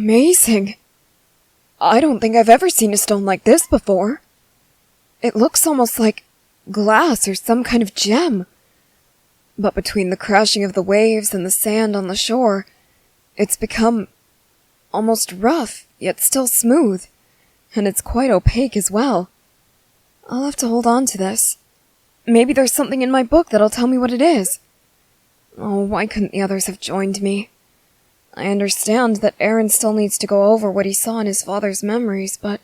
Amazing! I don't think I've ever seen a stone like this before. It looks almost like glass or some kind of gem. But between the crashing of the waves and the sand on the shore, it's become almost rough, yet still smooth, and it's quite opaque as well. I'll have to hold on to this. Maybe there's something in my book that'll tell me what it is. Oh, why couldn't the others have joined me? I understand that Aaron still needs to go over what he saw in his father's memories, but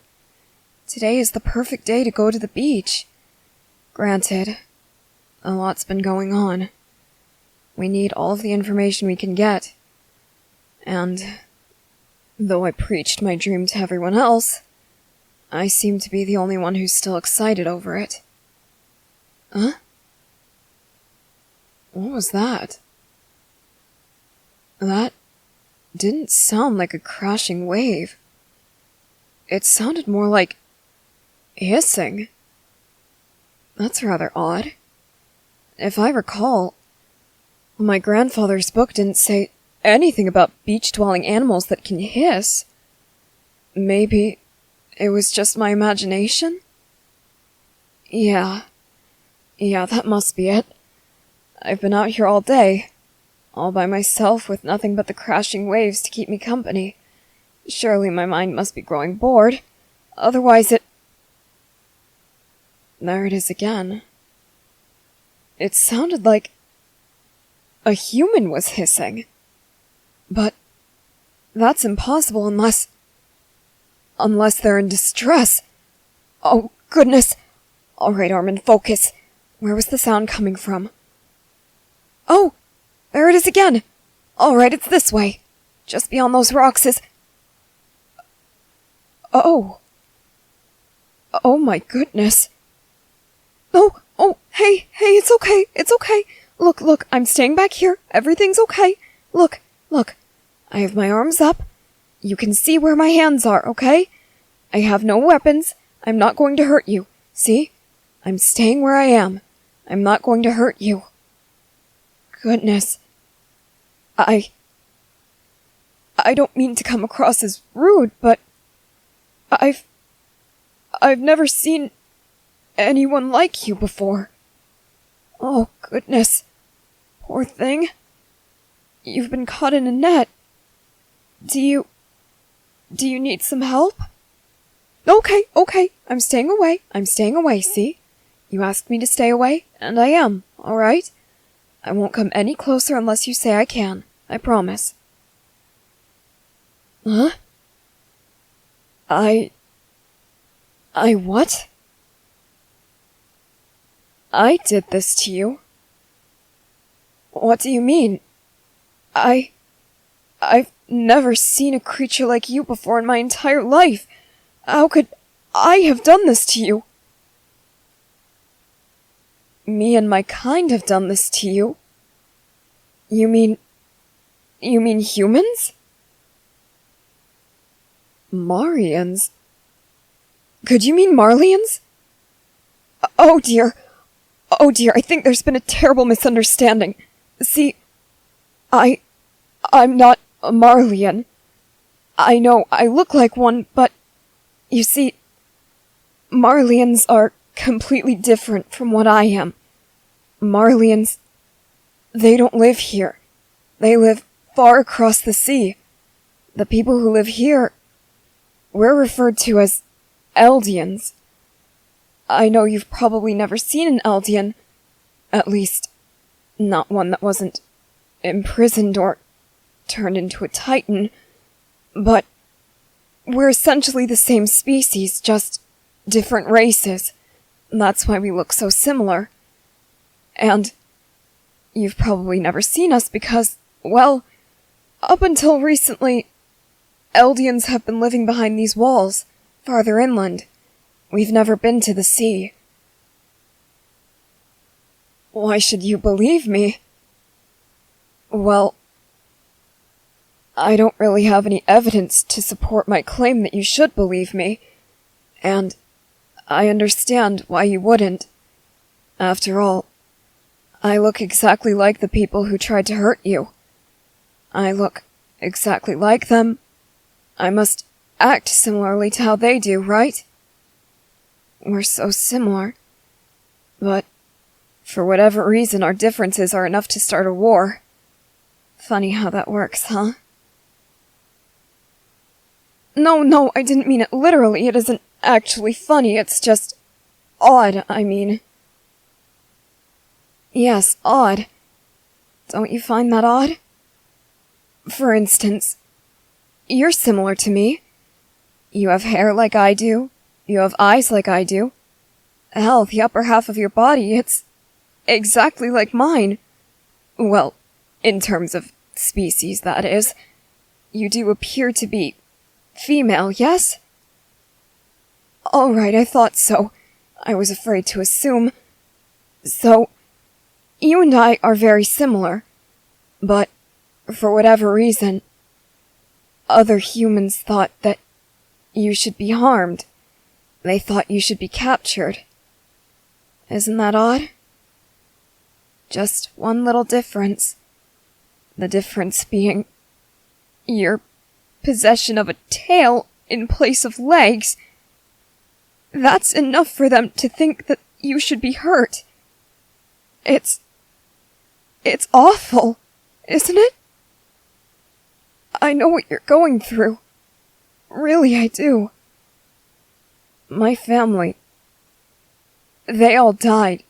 today is the perfect day to go to the beach. Granted, a lot's been going on. We need all of the information we can get. And though I preached my dream to everyone else, I seem to be the only one who's still excited over it. Huh? What was that? That didn't sound like a crashing wave. It sounded more like hissing. That's rather odd. If I recall, my grandfather's book didn't say anything about beach-dwelling animals that can hiss. Maybe it was just my imagination? Yeah, that must be it. I've been out here all day, all by myself with nothing but the crashing waves to keep me company. Surely my mind must be growing bored. Otherwise There it is again. It sounded like a human was hissing. But that's impossible unless they're in distress. Oh, goodness. All right, Armin, focus. Where was the sound coming from? Oh, there it is again. All right, it's this way. Just beyond those rocks is... Oh. Oh my goodness. Oh, hey, it's okay. Look, I'm staying back here. Everything's okay. Look. I have my arms up. You can see where my hands are, okay? I have no weapons. I'm not going to hurt you. See? I'm staying where I am. I'm not going to hurt you. Goodness. I don't mean to come across as rude, but I've never seen anyone like you before. Oh, goodness. Poor thing. You've been caught in a net. Do you need some help? Okay. I'm staying away, see? You asked me to stay away, and I am, alright? I won't come any closer unless you say I can. I promise. Huh? I what? I did this to you. What do you mean? I've never seen a creature like you before in my entire life. How could I have done this to you? Me and my kind have done this to you? You mean humans? Marians? Could you mean Marlians? Oh dear, I think there's been a terrible misunderstanding. See, I'm not a Marlian. I know I look like one, but you see, Marlians are completely different from what I am. Marlians, they don't live here. They live far across the sea. The people who live here, we're referred to as Eldians. I know you've probably never seen an Eldian, at least, not one that wasn't imprisoned or turned into a titan, but we're essentially the same species, just different races. That's why we look so similar. And you've probably never seen us because, well, up until recently, Eldians have been living behind these walls, farther inland. We've never been to the sea. Why should you believe me? Well, I don't really have any evidence to support my claim that you should believe me, and I understand why you wouldn't. After all, I look exactly like the people who tried to hurt you. I look exactly like them, I must act similarly to how they do, right? We're so similar. But for whatever reason, our differences are enough to start a war. Funny how that works, huh? No, I didn't mean it literally. It isn't actually funny, it's just odd, I mean. Yes, odd. Don't you find that odd? For instance, you're similar to me. You have hair like I do. You have eyes like I do. Hell, the upper half of your body, it's exactly like mine. Well, in terms of species, that is. You do appear to be female, yes? Alright, I thought so. I was afraid to assume. So, you and I are very similar. But, for whatever reason, other humans thought that you should be harmed. They thought you should be captured. Isn't that odd? Just one little difference. The difference being your possession of a tail in place of legs. That's enough for them to think that you should be hurt. It's awful, isn't it? I know what you're going through. Really, I do. My family, they all died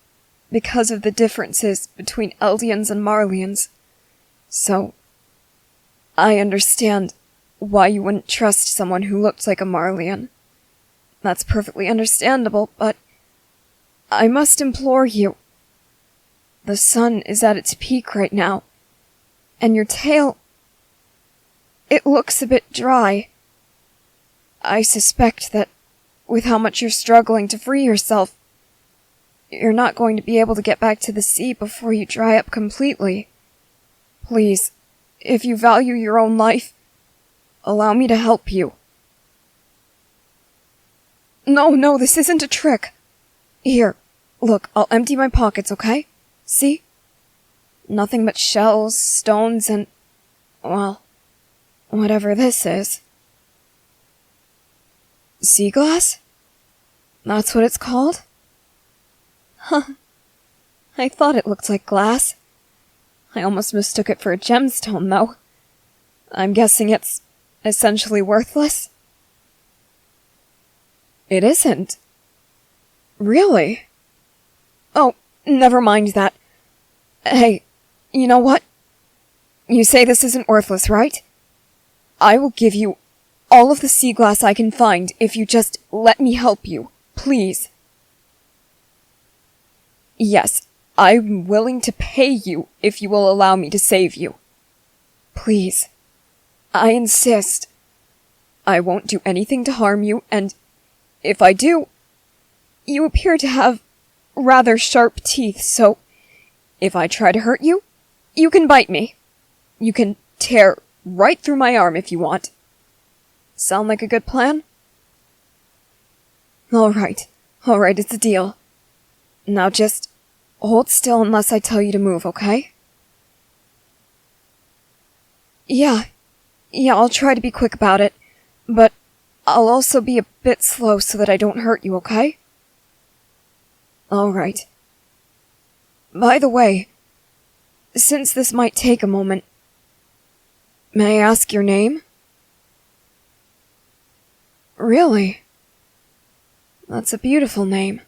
because of the differences between Eldians and Marlians. So, I understand why you wouldn't trust someone who looked like a Marlian. That's perfectly understandable, but I must implore you. The sun is at its peak right now, and your tail, it looks a bit dry. I suspect that with how much you're struggling to free yourself, you're not going to be able to get back to the sea before you dry up completely. Please, if you value your own life, allow me to help you. No, this isn't a trick. Here, look, I'll empty my pockets, okay? See? Nothing but shells, stones, and, well, whatever this is. Sea glass? That's what it's called? Huh. I thought it looked like glass. I almost mistook it for a gemstone, though. I'm guessing it's essentially worthless? It isn't. Really? Oh, never mind that. Hey, you know what? You say this isn't worthless, right? I will give you all of the sea glass I can find if you just let me help you, please. Yes, I'm willing to pay you if you will allow me to save you. Please. I insist. I won't do anything to harm you, and if I do, you appear to have rather sharp teeth, so if I try to hurt you, you can bite me. You can tear right through my arm if you want. Sound like a good plan? Alright, it's a deal. Now just hold still unless I tell you to move, okay? Yeah, I'll try to be quick about it, but I'll also be a bit slow so that I don't hurt you, okay? Alright. By the way, since this might take a moment, may I ask your name? Really? That's a beautiful name.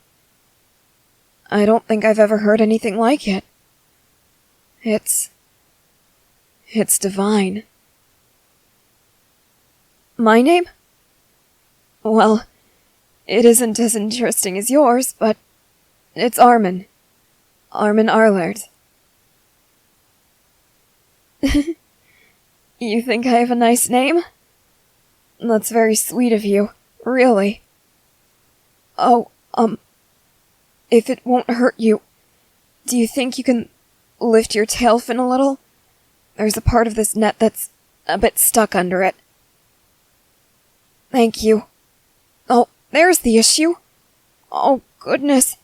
I don't think I've ever heard anything like it. It's divine. My name? Well, it isn't as interesting as yours, but it's Armin. Armin Arlert. You think I have a nice name? That's very sweet of you, really. Oh, if it won't hurt you, do you think you can lift your tail fin a little? There's a part of this net that's a bit stuck under it. Thank you. Oh, there's the issue. Oh, goodness.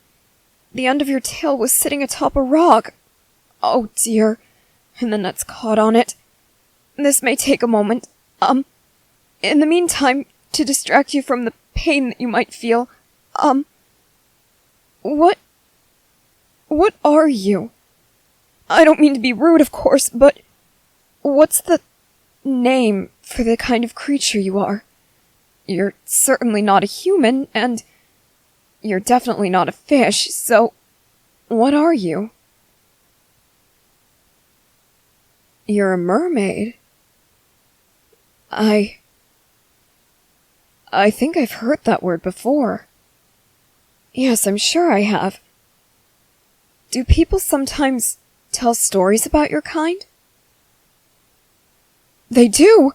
The end of your tail was sitting atop a rock. Oh, dear. And the net's caught on it. This may take a moment. in the meantime, to distract you from the pain that you might feel, what are you? I don't mean to be rude, of course, but what's the name for the kind of creature you are? You're certainly not a human, and you're definitely not a fish, so what are you? You're a mermaid. I think I've heard that word before. Yes, I'm sure I have. Do people sometimes tell stories about your kind? They do?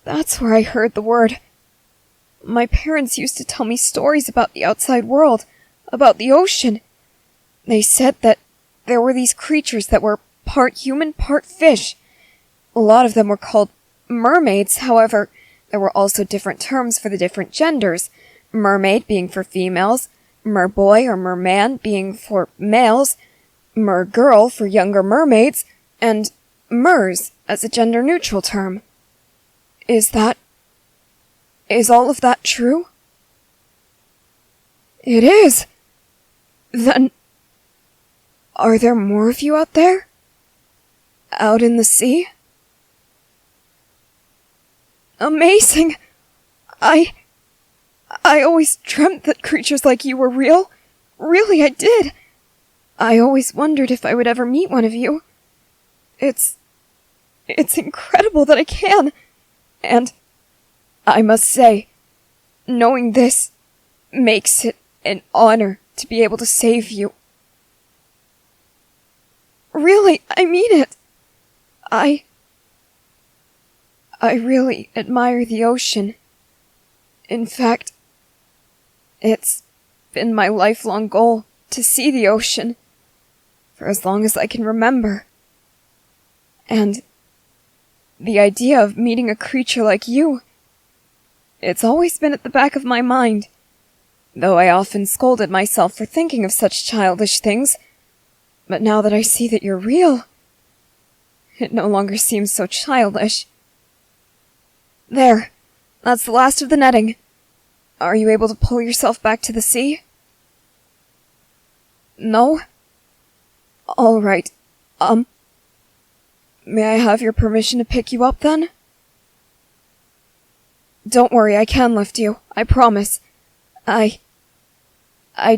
That's where I heard the word. My parents used to tell me stories about the outside world, about the ocean. They said that there were these creatures that were part human, part fish. A lot of them were called mermaids, however, there were also different terms for the different genders. Mermaid being for females, merboy or merman being for males, mergirl for younger mermaids, and mers as a gender-neutral term. Is all of that true? It is! Then, are there more of you out there? Out in the sea? Amazing! I always dreamt that creatures like you were real. Really, I did. I always wondered if I would ever meet one of you. It's incredible that I can. And I must say, knowing this makes it an honor to be able to save you. Really, I mean it. I really admire the ocean. In fact, it's been my lifelong goal to see the ocean for as long as I can remember. And the idea of meeting a creature like you, it's always been at the back of my mind, though I often scolded myself for thinking of such childish things. But now that I see that you're real, it no longer seems so childish. There, that's the last of the netting. Are you able to pull yourself back to the sea? No? All right. May I have your permission to pick you up then? Don't worry, I can lift you. I promise. I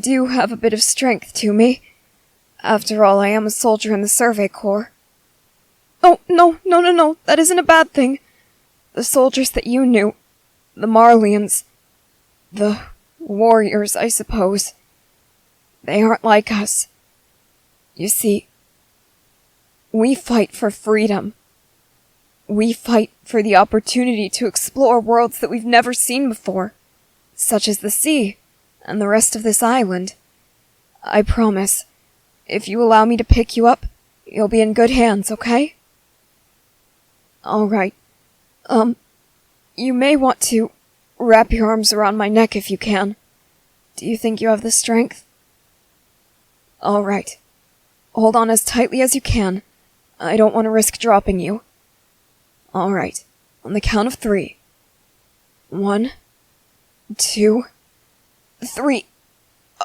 do have a bit of strength to me. After all, I am a soldier in the Survey Corps. Oh, no, that isn't a bad thing. The soldiers that you knew, the Marlians, the warriors, I suppose, they aren't like us. You see, we fight for freedom. We fight for the opportunity to explore worlds that we've never seen before, such as the sea and the rest of this island. I promise, if you allow me to pick you up, you'll be in good hands, okay? All right. You may want to wrap your arms around my neck if you can. Do you think you have the strength? All right. Hold on as tightly as you can. I don't want to risk dropping you. All right. On the count of 3. 1, 2, 3.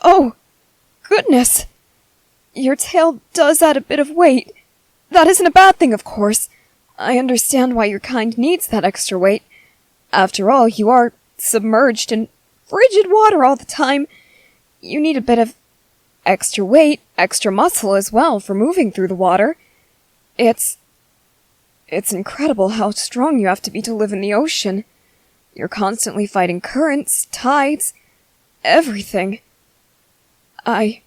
Oh, goodness! Your tail does add a bit of weight. That isn't a bad thing, of course. I understand why your kind needs that extra weight. After all, you are submerged in frigid water all the time. You need a bit of extra weight, extra muscle as well for moving through the water. It's incredible how strong you have to be to live in the ocean. You're constantly fighting currents, tides, everything. I'll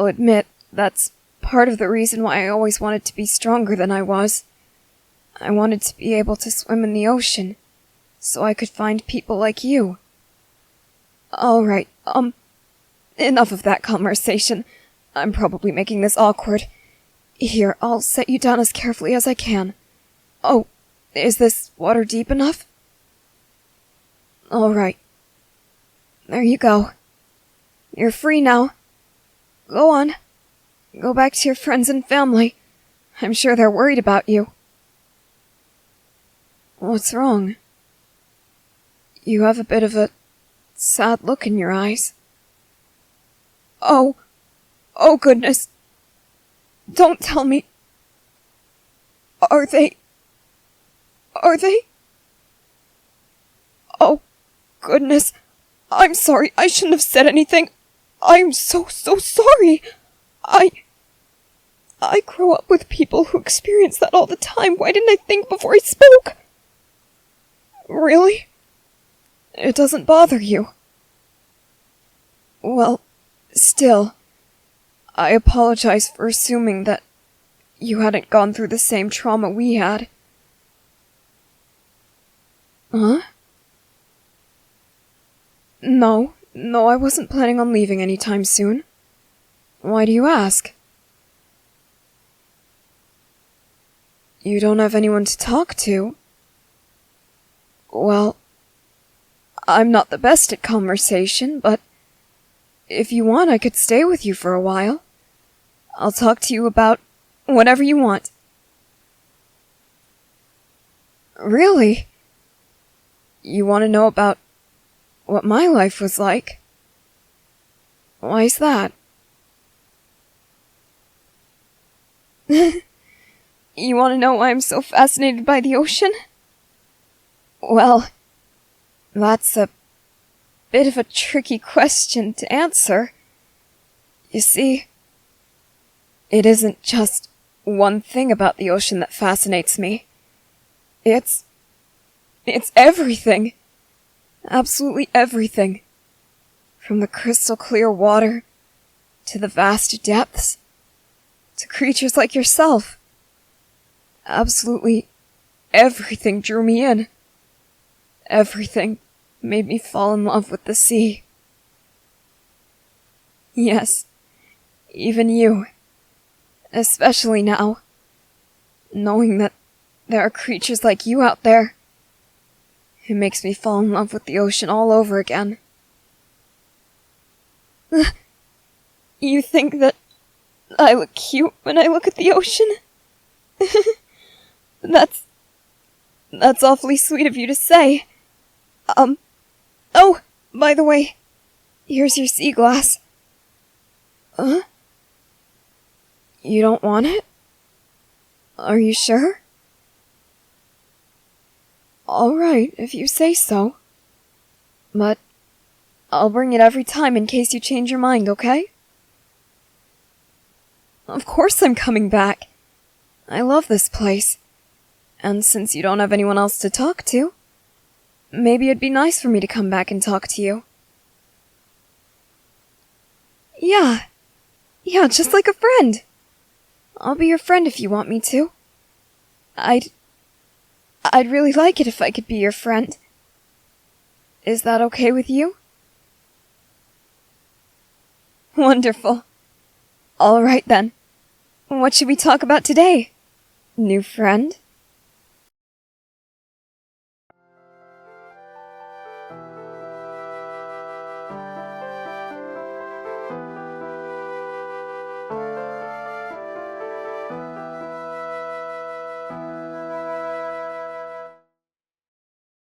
admit, that's part of the reason why I always wanted to be stronger than I was. I wanted to be able to swim in the ocean, so I could find people like you. All right, enough of that conversation. I'm probably making this awkward. Here, I'll set you down as carefully as I can. Oh, is this water deep enough? All right. There you go. You're free now. Go on. Go back to your friends and family. I'm sure they're worried about you. What's wrong? You have a bit of a sad look in your eyes. Oh goodness. Don't tell me. Are they? Oh, goodness. I'm sorry. I shouldn't have said anything. I'm so sorry. I grow up with people who experience that all the time. Why didn't I think before I spoke? Really? It doesn't bother you? Well, still, I apologize for assuming that you hadn't gone through the same trauma we had. Huh? No, I wasn't planning on leaving anytime soon. Why do you ask? You don't have anyone to talk to? Well, I'm not the best at conversation, but if you want, I could stay with you for a while. I'll talk to you about whatever you want. Really? You want to know about what my life was like? Why's that? You want to know why I'm so fascinated by the ocean? Well, that's a bit of a tricky question to answer. You see, it isn't just one thing about the ocean that fascinates me. It's everything. Absolutely everything. From the crystal clear water, to the vast depths, to creatures like yourself. Absolutely everything drew me in. Everything made me fall in love with the sea. Yes, even you. Especially now. Knowing that there are creatures like you out there. It makes me fall in love with the ocean all over again. You think that I look cute when I look at the ocean? That's awfully sweet of you to say. Oh, by the way, here's your sea glass. Huh? You don't want it? Are you sure? Alright, if you say so. But I'll bring it every time in case you change your mind, okay? Of course I'm coming back. I love this place. And since you don't have anyone else to talk to, maybe it'd be nice for me to come back and talk to you. Yeah, just like a friend. I'll be your friend if you want me to. I'd really like it if I could be your friend. Is that okay with you? Wonderful. All right then. What should we talk about today? New friend?